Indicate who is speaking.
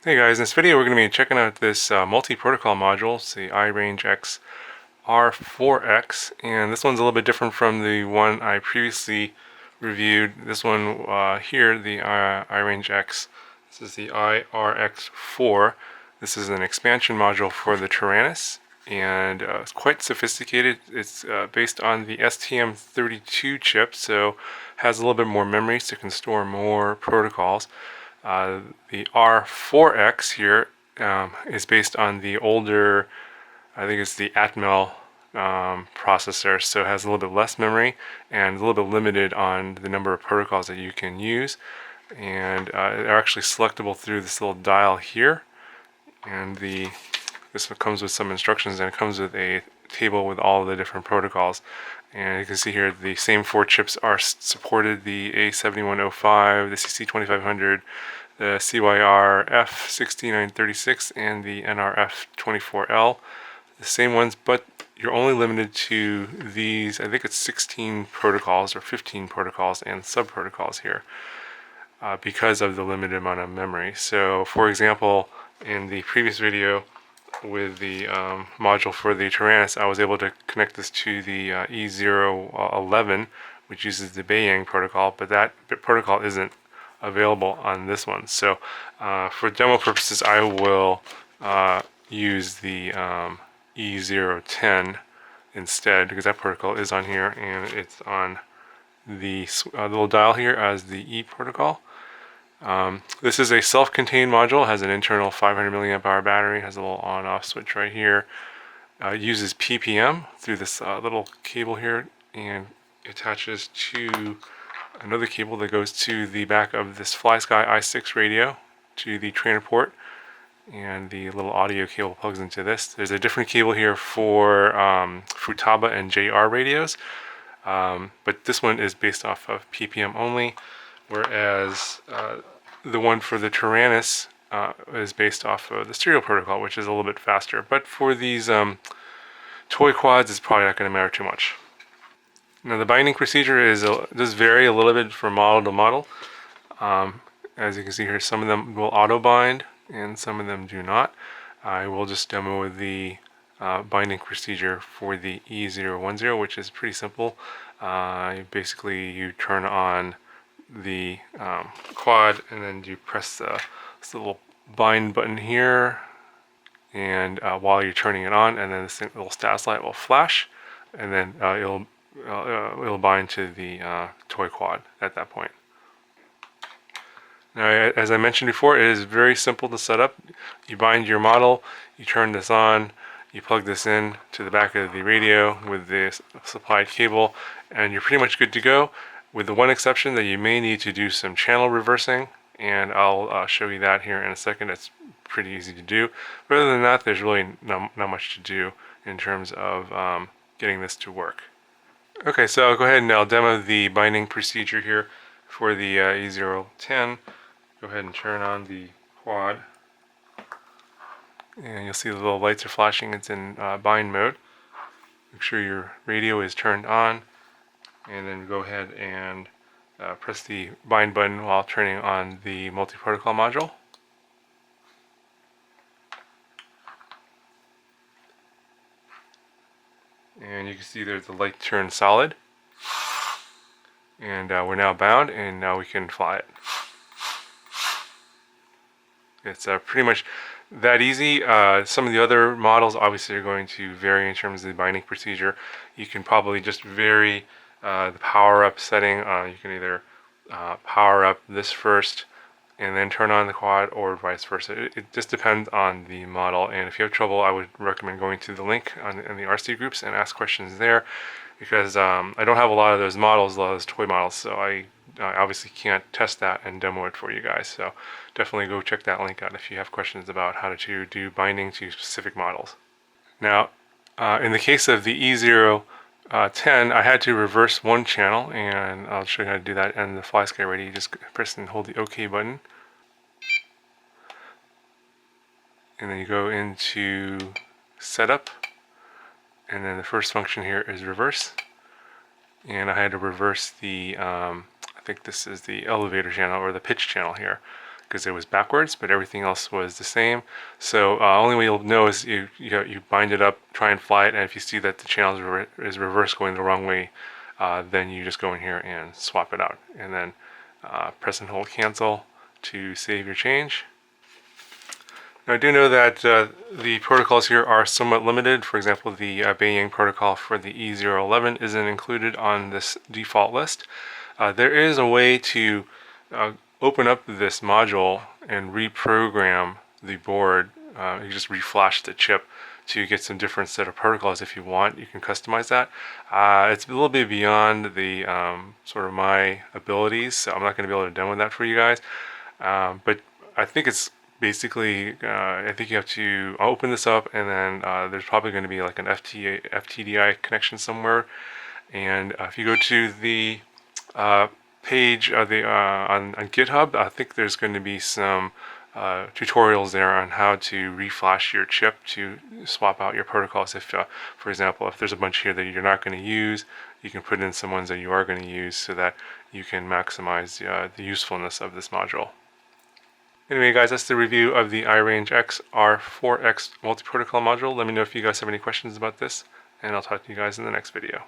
Speaker 1: Hey guys, in this video we're going to be checking out this multi-protocol module. It's the iRangeX R4X, and this one's a little bit different from the one I previously reviewed. This one here, the iRangeX, this is the RX4. This is an expansion module for the Taranis, and it's quite sophisticated. It's based on the STM32 chip, so has a little bit more memory, so it can store more protocols. The R4X here is based on the older, I think it's the Atmel processor, so it has a little bit less memory and a little bit limited on the number of protocols that you can use. And they're actually selectable through this little dial here. And this one comes with some instructions, and it comes with a table with all the different protocols. And you can see here the same 4 chips are supported: the A7105, the CC2500, the CYR F6936, and the NRF24L. The same ones, but you're only limited to these, I think it's 16 protocols or 15 protocols and sub-protocols here because of the limited amount of memory. So for example, in the previous video with the module for the Taranis, I was able to connect this to the E011, which uses the Beiyang protocol, but that protocol isn't available on this one. So for demo purposes, I will use the E010 instead, because that protocol is on here and it's on the little dial here as the E protocol. This is a self-contained module, has an internal 500 milliamp hour battery, has a little on-off switch right here. Uses PPM through this little cable here, and attaches to another cable that goes to the back of this Flysky i6 radio to the trainer port, and the little audio cable plugs into this. There's a different cable here for Futaba and JR radios, but this one is based off of PPM only, whereas the one for the Taranis is based off of the serial protocol, which is a little bit faster. But for these toy quads, it's probably not going to matter too much. Now the binding procedure does vary a little bit from model to model. As you can see here, some of them will auto bind and some of them do not. I will just demo the binding procedure for the E010, which is pretty simple. Basically, you turn on the quad, and then you press this little bind button here, and while you're turning it on, and then this little status light will flash, and then it'll bind to the toy quad at that point. Now, as I mentioned before, it is very simple to set up. You bind your model, you turn this on, you plug this in to the back of the radio with the supplied cable, and you're pretty much good to go, with the one exception that you may need to do some channel reversing, and I'll show you that here in a second. It's pretty easy to do. But other than that, there's really not much to do in terms of getting this to work. Okay, so I'll go ahead and I'll demo the binding procedure here for the E010. Go ahead and turn on the quad, and you'll see the little lights are flashing. It's in bind mode. Make sure your radio is turned on, and then go ahead and press the bind button while turning on the multi-protocol module. And you can see there's the light turned solid, and we're now bound, and now we can fly it. It's pretty much that easy. Some of the other models obviously are going to vary in terms of the binding procedure. You can probably just vary the power up setting. You can either power up this first and then turn on the quad, or vice versa. It just depends on the model, and if you have trouble, I would recommend going to the link in the RCGroups and ask questions there, because I don't have a lot of those models, a lot of those toy models, so I obviously can't test that and demo it for you guys. So definitely go check that link out if you have questions about how to do binding to specific models. Now, in the case of the E010, I had to reverse one channel, and I'll show you how to do that. And the Flysky radio, you just press and hold the OK button, and then you go into setup, and then the first function here is reverse, and I had to reverse the I think this is the elevator channel or the pitch channel here, because it was backwards, but everything else was the same. So only way you'll know is you bind it up, try and fly it, and if you see that the channel is reverse going the wrong way, then you just go in here and swap it out, and then press and hold cancel to save your change. Now I do know that the protocols here are somewhat limited. For example, the Beiyang protocol for the E011 isn't included on this default list. There is a way to open up this module and reprogram the board. You just reflash the chip to get some different set of protocols if you want. You can customize that. It's a little bit beyond the sort of my abilities, so I'm not going to be able to demo that for you guys. But I think it's basically, I think you have to open this up, and then there's probably going to be like an FTDI connection somewhere. And if you go to the page on GitHub, I think there's going to be some tutorials there on how to reflash your chip to swap out your protocols. If, for example, if there's a bunch here that you're not going to use, you can put in some ones that you are going to use so that you can maximize the usefulness of this module. Anyway guys, that's the review of the iRangeX R4X Multiprotocol Module. Let me know if you guys have any questions about this, and I'll talk to you guys in the next video.